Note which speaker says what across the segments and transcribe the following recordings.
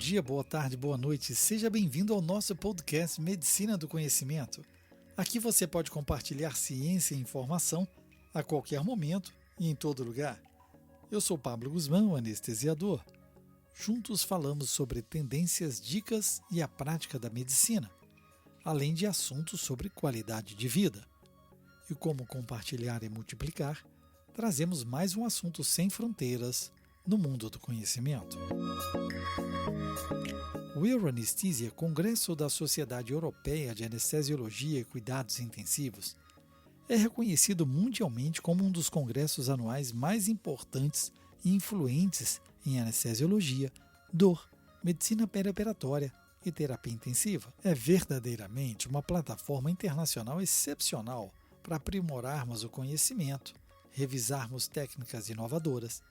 Speaker 1: dia, boa tarde, boa noite. Seja bem-vindo ao nosso podcast Medicina do Conhecimento. Aqui você pode compartilhar ciência e informação a qualquer momento e em todo lugar. Eu sou Pablo Guzmán, o anestesiador. Juntos falamos sobre tendências, dicas e a prática da medicina, além de assuntos sobre qualidade de vida. E como compartilhar e multiplicar, trazemos mais um assunto sem fronteiras no mundo do conhecimento. O Euroanesthesia, Congresso da Sociedade Europeia de Anestesiologia e Cuidados Intensivos, é reconhecido mundialmente como um dos congressos anuais mais importantes e influentes em anestesiologia, dor, medicina perioperatória e terapia intensiva. É verdadeiramente uma plataforma internacional excepcional para aprimorarmos o conhecimento, revisarmos técnicas inovadoras,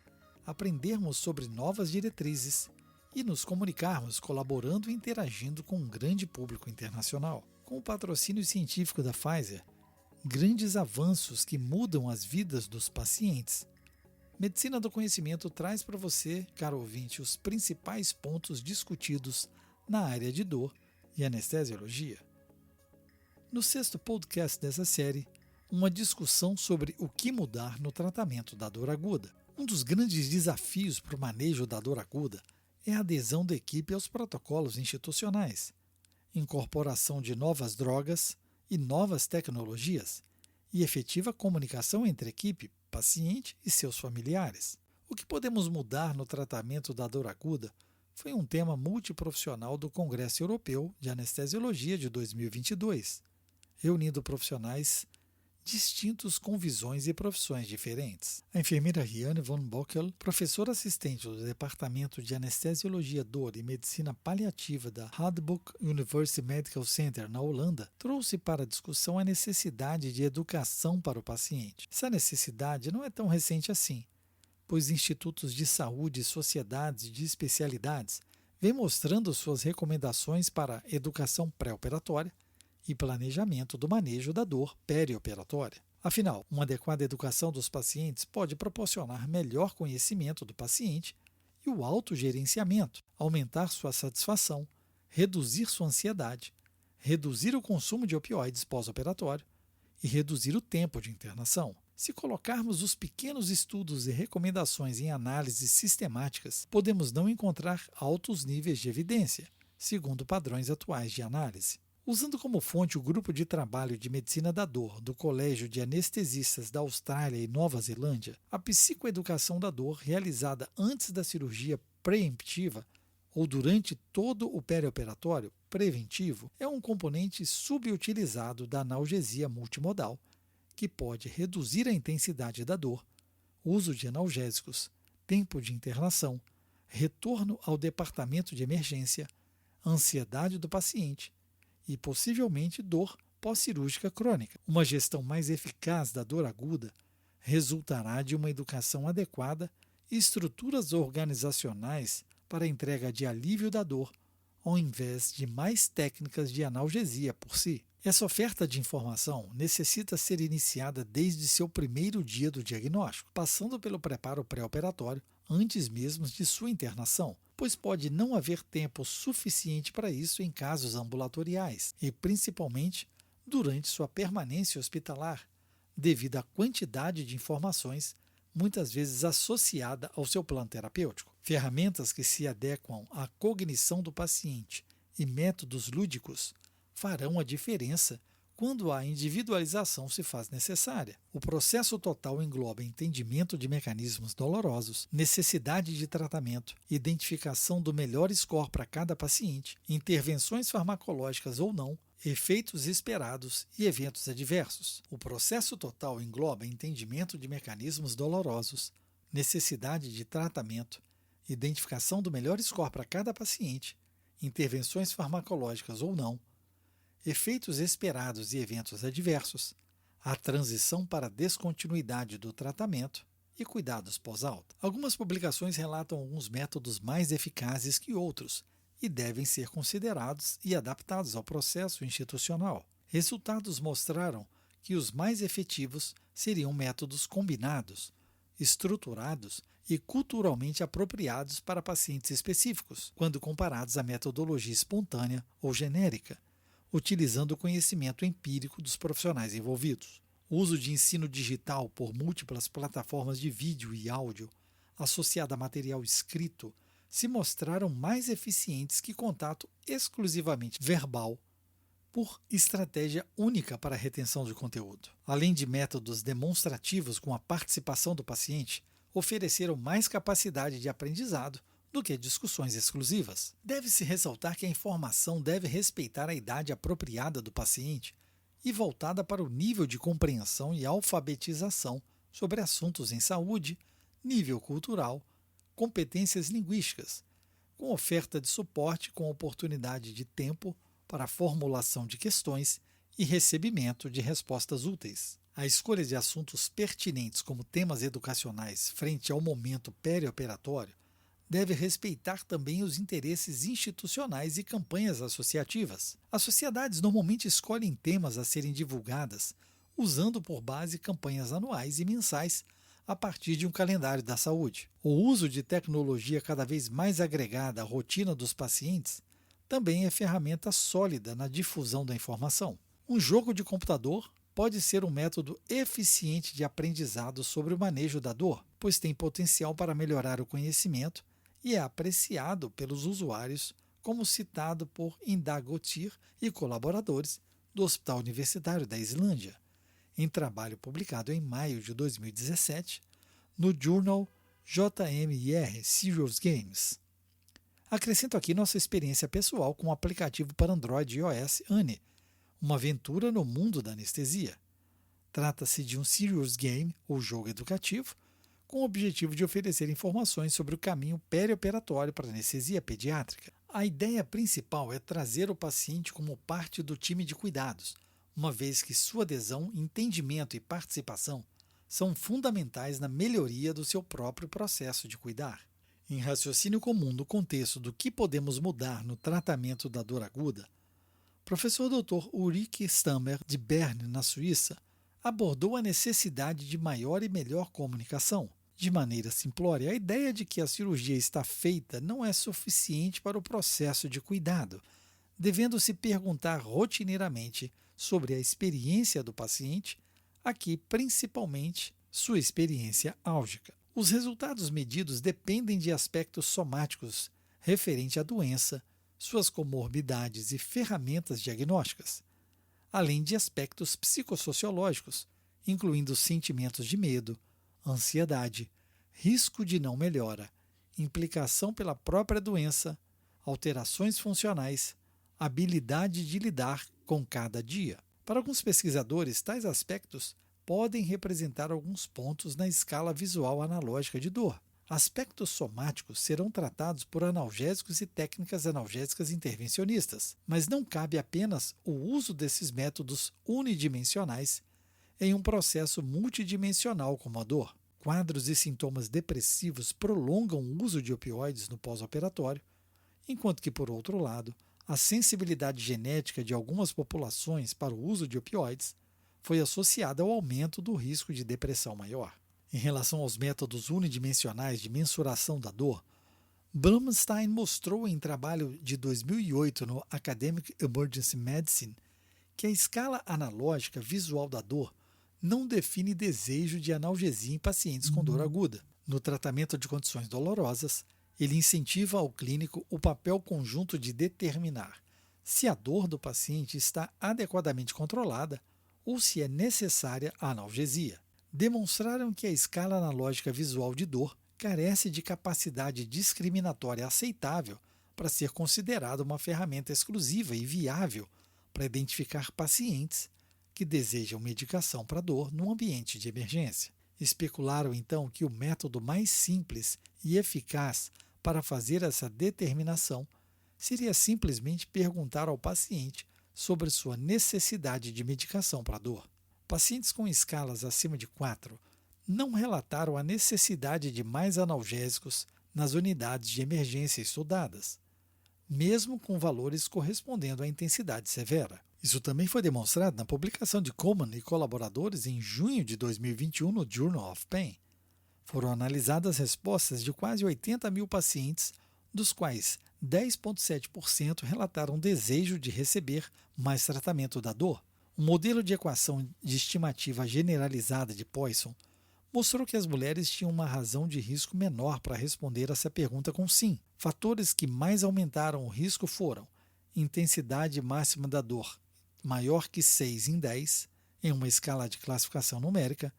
Speaker 1: aprendermos sobre novas diretrizes e nos comunicarmos colaborando e interagindo com um grande público internacional. Com o patrocínio científico da Pfizer, grandes avanços que mudam as vidas dos pacientes. Medicina do Conhecimento traz para você, caro ouvinte, os principais pontos discutidos na área de dor e anestesiologia. No 6º podcast dessa série, uma discussão sobre o que mudar no tratamento da dor aguda. Um dos grandes desafios para o manejo da dor aguda é a adesão da equipe aos protocolos institucionais, incorporação de novas drogas e novas tecnologias e efetiva comunicação entre equipe, paciente e seus familiares. O que podemos mudar no tratamento da dor aguda foi um tema multiprofissional do Congresso Europeu de Anestesiologia de 2022, reunindo profissionais distintos com visões e profissões diferentes. A enfermeira Rianne von Bockel, professora assistente do Departamento de Anestesiologia, Dor e Medicina Paliativa da Radboud University Medical Center, na Holanda, trouxe para a discussão a necessidade de educação para o paciente. Essa necessidade não é tão recente assim, pois institutos de saúde e sociedades de especialidades vêm mostrando suas recomendações para educação pré-operatória e planejamento do manejo da dor perioperatória. Afinal, uma adequada educação dos pacientes pode proporcionar melhor conhecimento do paciente e o autogerenciamento, aumentar sua satisfação, reduzir sua ansiedade, reduzir o consumo de opioides pós-operatório e reduzir o tempo de internação. Se colocarmos os pequenos estudos e recomendações em análises sistemáticas, podemos não encontrar altos níveis de evidência, segundo padrões atuais de análise. Usando como fonte o Grupo de Trabalho de Medicina da Dor do Colégio de Anestesistas da Austrália e Nova Zelândia, a psicoeducação da dor realizada antes da cirurgia preemptiva ou durante todo o perioperatório preventivo é um componente subutilizado da analgesia multimodal, que pode reduzir a intensidade da dor, uso de analgésicos, tempo de internação, retorno ao departamento de emergência, ansiedade do paciente e possivelmente dor pós-cirúrgica crônica. Uma gestão mais eficaz da dor aguda resultará de uma educação adequada e estruturas organizacionais para a entrega de alívio da dor, ao invés de mais técnicas de analgesia por si. Essa oferta de informação necessita ser iniciada desde seu primeiro dia do diagnóstico, passando pelo preparo pré-operatório antes mesmo de sua internação, pois pode não haver tempo suficiente para isso em casos ambulatoriais e, principalmente, durante sua permanência hospitalar, devido à quantidade de informações muitas vezes associada ao seu plano terapêutico. Ferramentas que se adequam à cognição do paciente e métodos lúdicos farão a diferença quando a individualização se faz necessária. O processo total engloba entendimento de mecanismos dolorosos, necessidade de tratamento, identificação do melhor score para cada paciente, intervenções farmacológicas ou não, efeitos esperados e eventos adversos. O processo total engloba entendimento de mecanismos dolorosos, necessidade de tratamento, identificação do melhor score para cada paciente, intervenções farmacológicas ou não, efeitos esperados e eventos adversos, a transição para a descontinuidade do tratamento e cuidados pós-alta. Algumas publicações relatam alguns métodos mais eficazes que outros e devem ser considerados e adaptados ao processo institucional. Resultados mostraram que os mais efetivos seriam métodos combinados, estruturados e culturalmente apropriados para pacientes específicos, quando comparados à metodologia espontânea ou genérica, utilizando o conhecimento empírico dos profissionais envolvidos. O uso de ensino digital por múltiplas plataformas de vídeo e áudio, associado a material escrito, se mostraram mais eficientes que contato exclusivamente verbal, por estratégia única para a retenção de conteúdo. Além de métodos demonstrativos com a participação do paciente, ofereceram mais capacidade de aprendizado do que discussões exclusivas. Deve-se ressaltar que a informação deve respeitar a idade apropriada do paciente e voltada para o nível de compreensão e alfabetização sobre assuntos em saúde, nível cultural, competências linguísticas, com oferta de suporte com oportunidade de tempo para a formulação de questões e recebimento de respostas úteis. A escolha de assuntos pertinentes como temas educacionais frente ao momento perioperatório deve respeitar também os interesses institucionais e campanhas associativas. As sociedades normalmente escolhem temas a serem divulgadas usando por base campanhas anuais e mensais a partir de um calendário da saúde. O uso de tecnologia cada vez mais agregada à rotina dos pacientes também é ferramenta sólida na difusão da informação. Um jogo de computador pode ser um método eficiente de aprendizado sobre o manejo da dor, pois tem potencial para melhorar o conhecimento e é apreciado pelos usuários, como citado por Indagotir e colaboradores do Hospital Universitário da Islândia, em trabalho publicado em maio de 2017 no Journal JMIR Serious Games. Acrescento aqui nossa experiência pessoal com o aplicativo para Android e iOS Anne, uma aventura no mundo da anestesia. Trata-se de um serious game ou jogo educativo com o objetivo de oferecer informações sobre o caminho perioperatório para anestesia pediátrica. A ideia principal é trazer o paciente como parte do time de cuidados, uma vez que sua adesão, entendimento e participação são fundamentais na melhoria do seu próprio processo de cuidar. Em raciocínio comum no contexto do que podemos mudar no tratamento da dor aguda, o professor Dr. Ulrich Stammer, de Bern, na Suíça, abordou a necessidade de maior e melhor comunicação. De maneira simplória, a ideia de que a cirurgia está feita não é suficiente para o processo de cuidado, devendo-se perguntar rotineiramente sobre a experiência do paciente, aqui principalmente sua experiência álgica. Os resultados medidos dependem de aspectos somáticos referente à doença, suas comorbidades e ferramentas diagnósticas, além de aspectos psicossociológicos, incluindo sentimentos de medo, ansiedade, risco de não melhora, implicação pela própria doença, alterações funcionais, habilidade de lidar com cada dia. Para alguns pesquisadores, tais aspectos podem representar alguns pontos na escala visual analógica de dor. Aspectos somáticos serão tratados por analgésicos e técnicas analgésicas intervencionistas, mas não cabe apenas o uso desses métodos unidimensionais em um processo multidimensional como a dor. Quadros e sintomas depressivos prolongam o uso de opioides no pós-operatório, enquanto que, por outro lado, a sensibilidade genética de algumas populações para o uso de opioides foi associada ao aumento do risco de depressão maior. Em relação aos métodos unidimensionais de mensuração da dor, Blumstein mostrou em trabalho de 2008 no Academic Emergency Medicine que a escala analógica visual da dor não define desejo de analgesia em pacientes com dor aguda. No tratamento de condições dolorosas, ele incentiva ao clínico o papel conjunto de determinar se a dor do paciente está adequadamente controlada ou se é necessária a analgesia. Demonstraram que a escala analógica visual de dor carece de capacidade discriminatória aceitável para ser considerada uma ferramenta exclusiva e viável para identificar pacientes que desejam medicação para dor no ambiente de emergência. Especularam então que o método mais simples e eficaz para fazer essa determinação seria simplesmente perguntar ao paciente sobre sua necessidade de medicação para dor. Pacientes com escalas acima de 4 não relataram a necessidade de mais analgésicos nas unidades de emergência estudadas, mesmo com valores correspondendo à intensidade severa. Isso também foi demonstrado na publicação de Coleman e colaboradores em junho de 2021 no Journal of Pain, Foram analisadas respostas de quase 80 mil pacientes, dos quais 10,7% relataram desejo de receber mais tratamento da dor. O modelo de equação de estimativa generalizada de Poisson mostrou que as mulheres tinham uma razão de risco menor para responder essa pergunta com sim. Fatores que mais aumentaram o risco foram intensidade máxima da dor maior que 6 em 10, em uma escala de classificação numérica,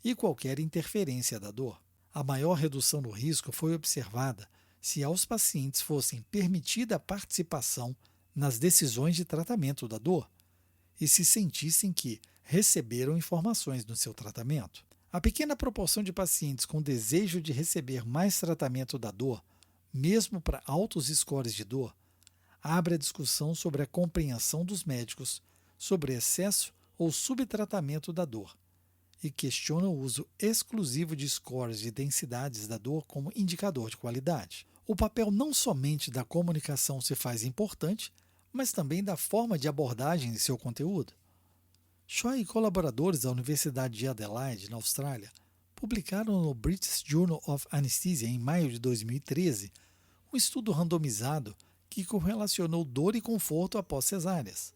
Speaker 1: e qualquer interferência da dor. A maior redução no risco foi observada se aos pacientes fossem permitida a participação nas decisões de tratamento da dor e se sentissem que receberam informações no seu tratamento. A pequena proporção de pacientes com desejo de receber mais tratamento da dor, mesmo para altos scores de dor, abre a discussão sobre a compreensão dos médicos sobre excesso ou subtratamento da dor e questiona o uso exclusivo de scores de densidades da dor como indicador de qualidade. O papel não somente da comunicação se faz importante, mas também da forma de abordagem de seu conteúdo. Choi e colaboradores da Universidade de Adelaide, na Austrália, publicaram no British Journal of Anesthesia em maio de 2013 um estudo randomizado que correlacionou dor e conforto após cesáreas.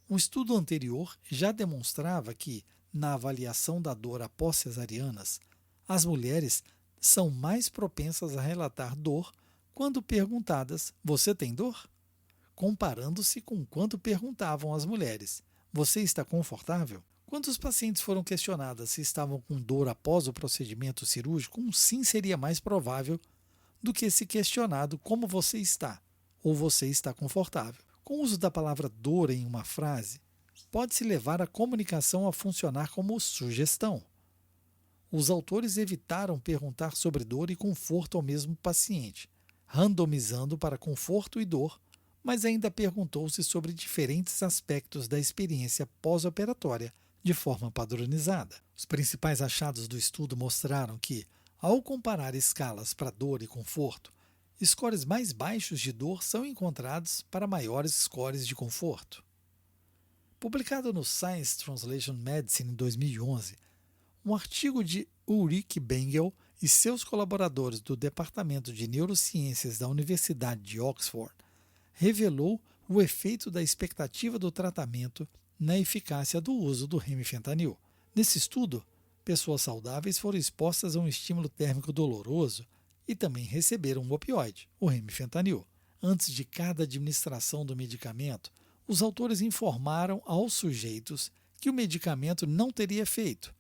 Speaker 1: Um estudo anterior já demonstrava que, na avaliação da dor após cesarianas, as mulheres são mais propensas a relatar dor quando perguntadas: "Você tem dor?", comparando-se com quando perguntavam às mulheres: "Você está confortável?". Quando os pacientes foram questionadas se estavam com dor após o procedimento cirúrgico, um sim seria mais provável do que se questionado como você está ou você está confortável. Com o uso da palavra dor em uma frase, pode-se levar a comunicação a funcionar como sugestão. Os autores evitaram perguntar sobre dor e conforto ao mesmo paciente, randomizando para conforto e dor, mas ainda perguntou-se sobre diferentes aspectos da experiência pós-operatória de forma padronizada. Os principais achados do estudo mostraram que, ao comparar escalas para dor e conforto, scores mais baixos de dor são encontrados para maiores scores de conforto. Publicado no Science Translation Medicine em 2011, um artigo de Ulrike Bengel e seus colaboradores do Departamento de Neurociências da Universidade de Oxford revelou o efeito da expectativa do tratamento na eficácia do uso do remifentanil. Nesse estudo, pessoas saudáveis foram expostas a um estímulo térmico doloroso e também receberam um opioide, o remifentanil. Antes de cada administração do medicamento, os autores informaram aos sujeitos que o medicamento não teria efeito,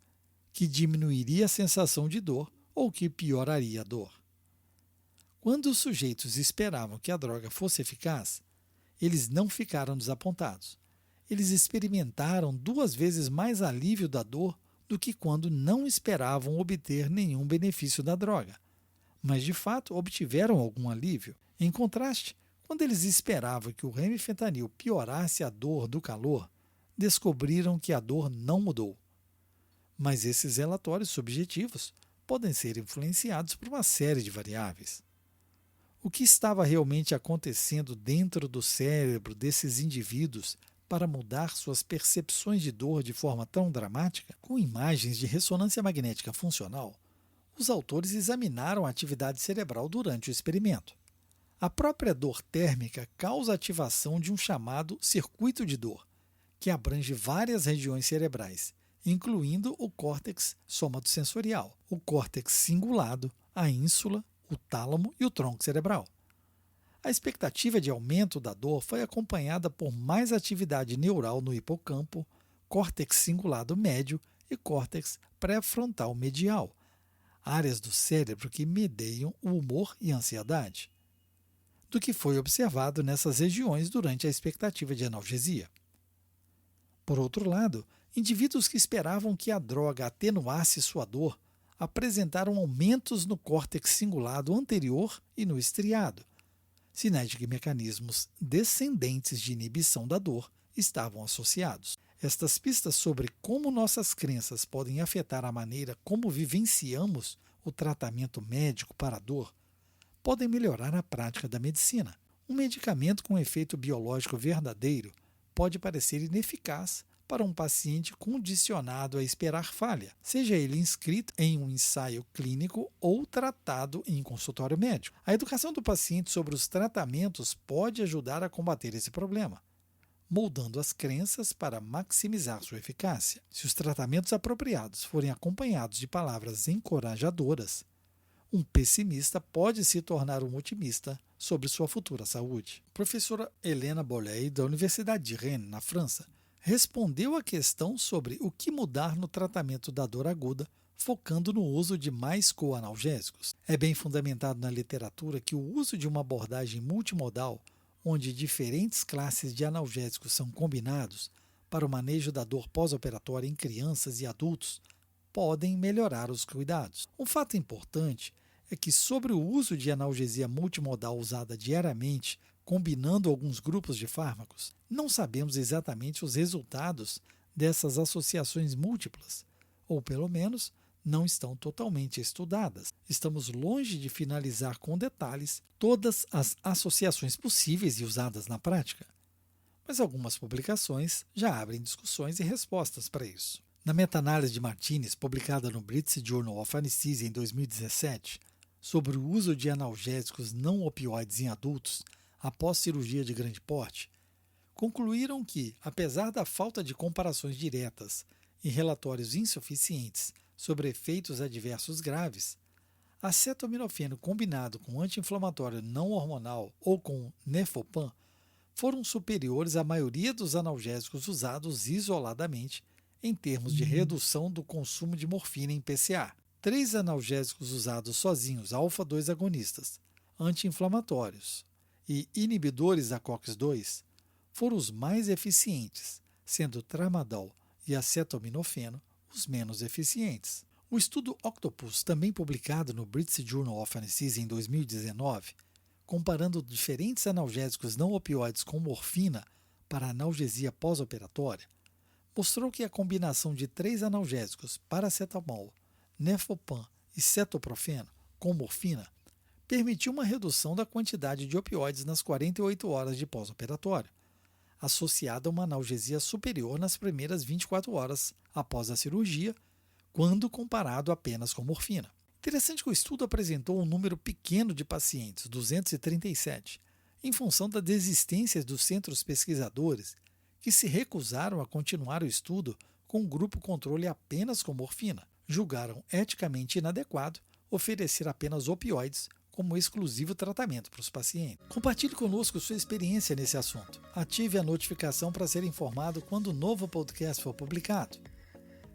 Speaker 1: que diminuiria a sensação de dor ou que pioraria a dor. Quando os sujeitos esperavam que a droga fosse eficaz, eles não ficaram desapontados. Eles experimentaram 2 vezes mais alívio da dor do que quando não esperavam obter nenhum benefício da droga, mas de fato obtiveram algum alívio. Em contraste, quando eles esperavam que o remifentanil piorasse a dor do calor, descobriram que a dor não mudou. Mas esses relatórios subjetivos podem ser influenciados por uma série de variáveis. O que estava realmente acontecendo dentro do cérebro desses indivíduos para mudar suas percepções de dor de forma tão dramática? Com imagens de ressonância magnética funcional, os autores examinaram a atividade cerebral durante o experimento. A própria dor térmica causa ativação de um chamado circuito de dor, que abrange várias regiões cerebrais, incluindo o córtex somatosensorial, o córtex cingulado, a ínsula, o tálamo e o tronco cerebral. A expectativa de aumento da dor foi acompanhada por mais atividade neural no hipocampo, córtex cingulado médio e córtex pré-frontal medial, áreas do cérebro que medeiam o humor e a ansiedade, do que foi observado nessas regiões durante a expectativa de analgesia. Por outro lado, indivíduos que esperavam que a droga atenuasse sua dor apresentaram aumentos no córtex cingulado anterior e no estriado, sinais de que mecanismos descendentes de inibição da dor estavam associados. Estas pistas sobre como nossas crenças podem afetar a maneira como vivenciamos o tratamento médico para a dor podem melhorar a prática da medicina. Um medicamento com efeito biológico verdadeiro pode parecer ineficaz para um paciente condicionado a esperar falha, seja ele inscrito em um ensaio clínico ou tratado em consultório médico. A educação do paciente sobre os tratamentos pode ajudar a combater esse problema, moldando as crenças para maximizar sua eficácia. Se os tratamentos apropriados forem acompanhados de palavras encorajadoras, um pessimista pode se tornar um otimista sobre sua futura saúde. A professora Helena Bolley, da Universidade de Rennes, na França, respondeu à questão sobre o que mudar no tratamento da dor aguda, focando no uso de mais coanalgésicos. É bem fundamentado na literatura que o uso de uma abordagem multimodal, onde diferentes classes de analgésicos são combinados para o manejo da dor pós-operatória em crianças e adultos, podem melhorar os cuidados. Um fato importante é que sobre o uso de analgesia multimodal usada diariamente, combinando alguns grupos de fármacos, não sabemos exatamente os resultados dessas associações múltiplas, ou pelo menos não estão totalmente estudadas. Estamos longe de finalizar com detalhes todas as associações possíveis e usadas na prática, mas algumas publicações já abrem discussões e respostas para isso. Na meta-análise de Martinez, publicada no British Journal of Anesthesia em 2017, sobre o uso de analgésicos não opioides em adultos após cirurgia de grande porte, concluíram que, apesar da falta de comparações diretas e relatórios insuficientes sobre efeitos adversos graves, acetaminofeno combinado com anti-inflamatório não hormonal ou com Nefopam foram superiores à maioria dos analgésicos usados isoladamente em termos de redução do consumo de morfina em PCA. 3 analgésicos usados sozinhos, alfa-2 agonistas, anti-inflamatórios e inibidores da COX-2, foram os mais eficientes, sendo tramadol e acetaminofeno os menos eficientes. O estudo Octopus, também publicado no British Journal of Anesthesia em 2019, comparando diferentes analgésicos não opioides com morfina para analgesia pós-operatória, mostrou que a combinação de 3 analgésicos, paracetamol, Nefopam e cetoprofeno, com morfina, permitiu uma redução da quantidade de opioides nas 48 horas de pós-operatório, associada a uma analgesia superior nas primeiras 24 horas após a cirurgia, quando comparado apenas com morfina. Interessante que o estudo apresentou um número pequeno de pacientes, 237, em função da desistência dos centros pesquisadores que se recusaram a continuar o estudo com um grupo controle apenas com morfina. Julgaram eticamente inadequado oferecer apenas opioides como exclusivo tratamento para os pacientes. Compartilhe conosco sua experiência nesse assunto. Ative a notificação para ser informado quando o novo podcast for publicado.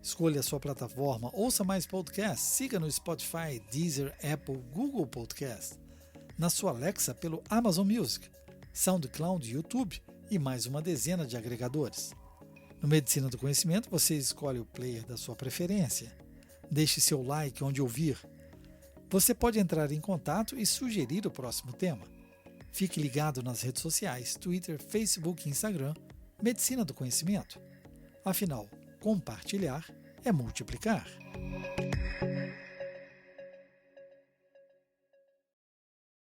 Speaker 1: Escolha a sua plataforma, ouça mais podcasts, siga no Spotify, Deezer, Apple, Google Podcast, na sua Alexa pelo Amazon Music, SoundCloud, YouTube e mais uma dezena de agregadores. No Medicina do Conhecimento, você escolhe o player da sua preferência. Deixe seu like onde ouvir. Você pode entrar em contato e sugerir o próximo tema. Fique ligado nas redes sociais, Twitter, Facebook e Instagram, Medicina do Conhecimento. Afinal, compartilhar é multiplicar.